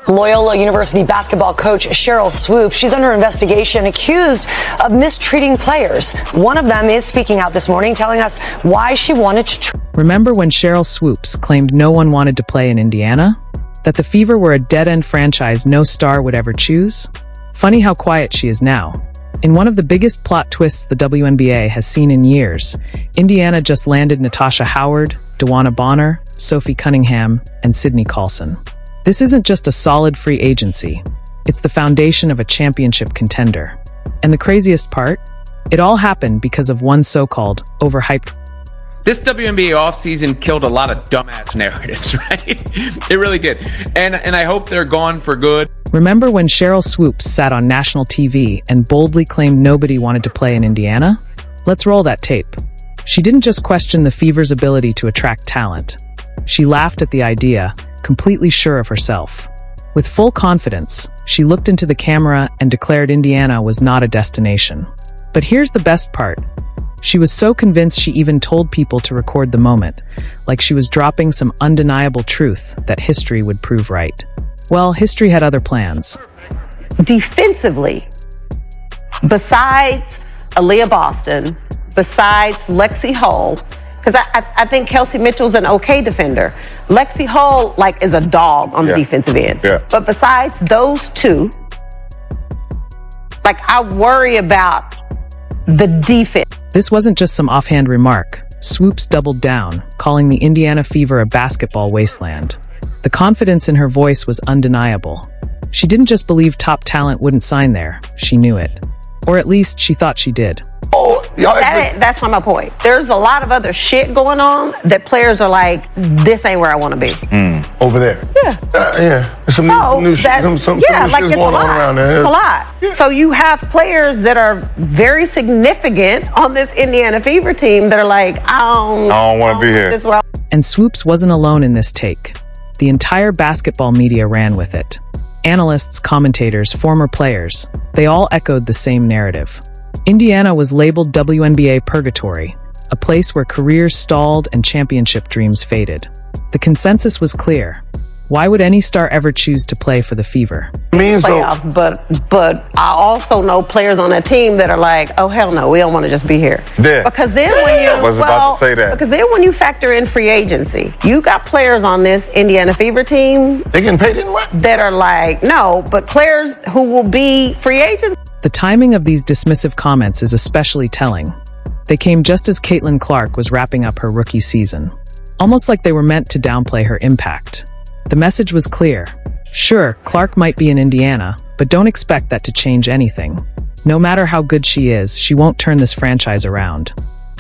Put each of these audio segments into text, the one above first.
Loyola University basketball coach Sheryl Swoopes, she's under investigation, accused of mistreating players. One of them is speaking out this morning, telling us why she wanted to. Remember when Sheryl Swoopes claimed no one wanted to play in Indiana? That the Fever were a dead-end franchise no star would ever choose? Funny how quiet she is now. In one of the biggest plot twists the WNBA has seen in years, Indiana just landed Natasha Howard, DeWanna Bonner, Sophie Cunningham, and Sydney Colson. This isn't just a solid free agency. It's the foundation of a championship contender. And the craziest part? It all happened because of one so-called overhyped. This WNBA offseason killed a lot of dumbass narratives, right? It really did. And I hope they're gone for good. Remember when Sheryl Swoopes sat on national TV and boldly claimed nobody wanted to play in Indiana? Let's roll that tape. She didn't just question the Fever's ability to attract talent. She laughed at the idea, completely sure of herself. With full confidence, she looked into the camera and declared Indiana was not a destination. But here's the best part. She was so convinced she even told people to record the moment, like she was dropping some undeniable truth that history would prove right. Well, history had other plans. Defensively, besides Aaliyah Boston, besides Lexi Hull, because I think Kelsey Mitchell's an okay defender. Lexi Hull, is a dog on the defensive end. Yeah. But besides those two, I worry about the defense. This wasn't just some offhand remark. Swoopes doubled down, calling the Indiana Fever a basketball wasteland. The confidence in her voice was undeniable. She didn't just believe top talent wouldn't sign there, she knew it. Or at least she thought she did. That's not my point. There's a lot of other shit going on that players are like, this ain't where I want to be. Over there. Yeah. Yeah. Some new shit going on around there. It's a lot. Yeah. So you have players that are very significant on this Indiana Fever team that are like, I don't want to be here. And Swoopes wasn't alone in this take. The entire basketball media ran with it. Analysts, commentators, former players, they all echoed the same narrative. Indiana was labeled WNBA purgatory, a place where careers stalled and championship dreams faded. The consensus was clear. Why would any star ever choose to play for the Fever? Playoffs, but I also know players on that team that are like, oh hell no, we don't want to just be here. Yeah. Because then when you about to say that. Because then when you factor in free agency, you got players on this Indiana Fever team. They getting paid anyway? That are like, no, but players who will be free agents. The timing of these dismissive comments is especially telling. They came just as Caitlin Clark was wrapping up her rookie season. Almost like they were meant to downplay her impact. The message was clear. Sure, Clark might be in Indiana, but don't expect that to change anything. No matter how good she is, she won't turn this franchise around.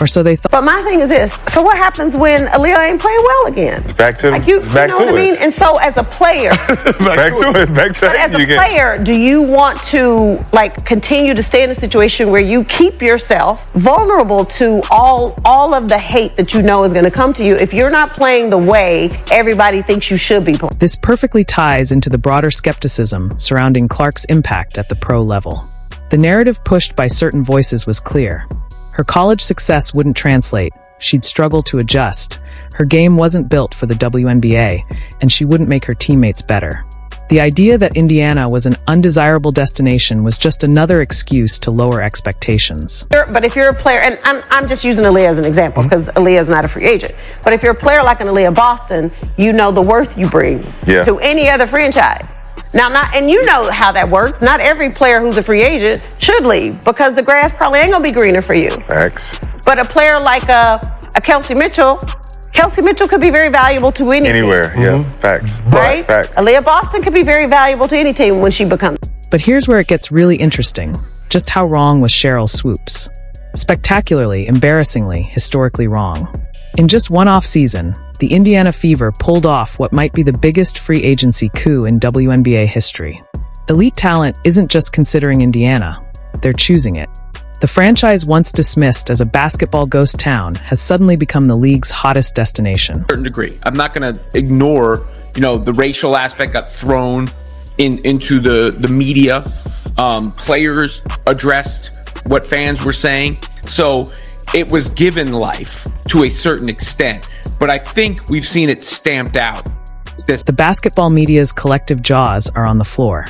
Or so they thought. But my thing is this. So what happens when Aaliyah ain't playing well again? Back to you know what I mean? And so as a player. back to it. As a player, do you want to continue to stay in a situation where you keep yourself vulnerable to all of the hate that you know is going to come to you if you're not playing the way everybody thinks you should be playing? This perfectly ties into the broader skepticism surrounding Clark's impact at the pro level. The narrative pushed by certain voices was clear. Her college success wouldn't translate. She'd struggle to adjust. Her game wasn't built for the WNBA, and she wouldn't make her teammates better. The idea that Indiana was an undesirable destination was just another excuse to lower expectations. But if you're a player, and I'm just using Aaliyah as an example because Aaliyah is not a free agent, but if you're a player like an Aaliyah Boston, you know the worth you bring to any other franchise. Now, and you know how that works. Not every player who's a free agent should leave because the grass probably ain't gonna be greener for you. Facts. But a player like a Kelsey Mitchell could be very valuable to any anywhere. Yeah, facts. Right? Facts. Aaliyah Boston could be very valuable to any team when she becomes. But here's where it gets really interesting. Just how wrong was Sheryl Swoopes? Spectacularly, embarrassingly, historically wrong. In just one off-season, the Indiana Fever pulled off what might be the biggest free agency coup in WNBA history. Elite talent isn't just considering Indiana, they're choosing it. The franchise once dismissed as a basketball ghost town has suddenly become the league's hottest destination. To a certain degree. I'm not going to ignore, the racial aspect got thrown into the media. Players addressed what fans were saying. So it was given life to a certain extent. But I think we've seen it stamped out The basketball media's collective jaws are on the floor.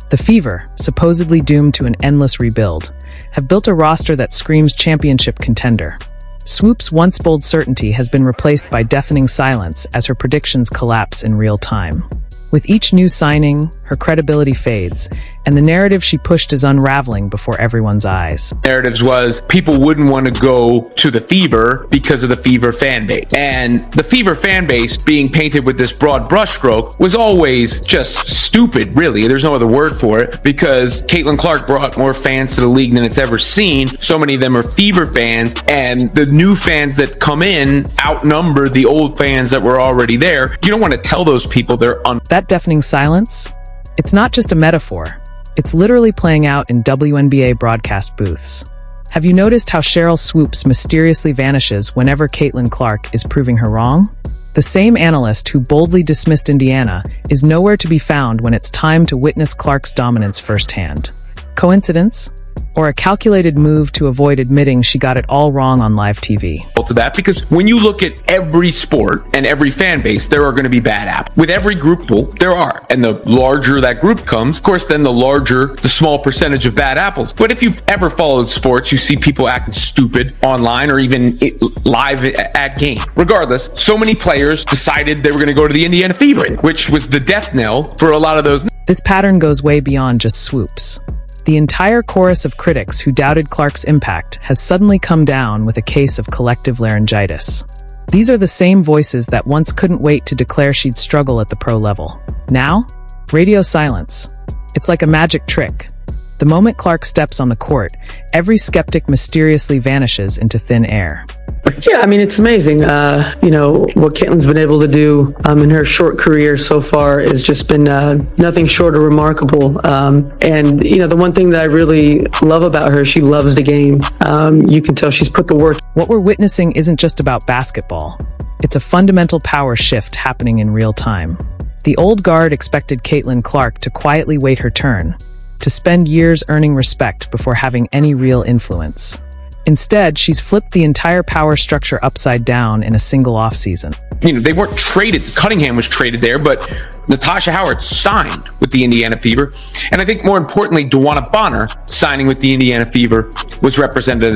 The Fever, supposedly doomed to an endless rebuild, have built a roster that screams championship contender. Swoopes' once bold certainty has been replaced by deafening silence as her predictions collapse in real time. With each new signing, her credibility fades, and the narrative she pushed is unraveling before everyone's eyes. Narratives was people wouldn't want to go to the Fever because of the Fever fan base. And the Fever fan base being painted with this broad brushstroke was always just stupid, really. There's no other word for it, because Caitlin Clark brought more fans to the league than it's ever seen. So many of them are Fever fans, and the new fans that come in outnumber the old fans that were already there. You don't want to tell those people they're That deafening silence? It's not just a metaphor. It's literally playing out in WNBA broadcast booths. Have you noticed how Sheryl Swoopes mysteriously vanishes whenever Caitlin Clark is proving her wrong? The same analyst who boldly dismissed Indiana is nowhere to be found when it's time to witness Clark's dominance firsthand. Coincidence? Or a calculated move to avoid admitting she got it all wrong on live TV? To that, because when you look at every sport and every fan base, there are going to be bad apples. With every group pool, there are. And the larger that group comes, of course, then the larger the small percentage of bad apples. But if you've ever followed sports, you see people acting stupid online or even live at game. Regardless, so many players decided they were going to go to the Indiana Fever, which was the death knell for a lot of those. This pattern goes way beyond just Swoopes. The entire chorus of critics who doubted Clark's impact has suddenly come down with a case of collective laryngitis. These are the same voices that once couldn't wait to declare she'd struggle at the pro level. Now, radio silence. It's like a magic trick. The moment Clark steps on the court, every skeptic mysteriously vanishes into thin air. Yeah, I mean, it's amazing. What Caitlin's been able to do in her short career so far has just been nothing short of remarkable. The one thing that I really love about her, she loves the game. You can tell she's put the work. What we're witnessing isn't just about basketball. It's a fundamental power shift happening in real time. The old guard expected Caitlin Clark to quietly wait her turn, to spend years earning respect before having any real influence. Instead, she's flipped the entire power structure upside down in a single offseason. They weren't traded. Cunningham was traded there, but Natasha Howard signed with the Indiana Fever. And I think more importantly, DeWanna Bonner signing with the Indiana Fever was representative.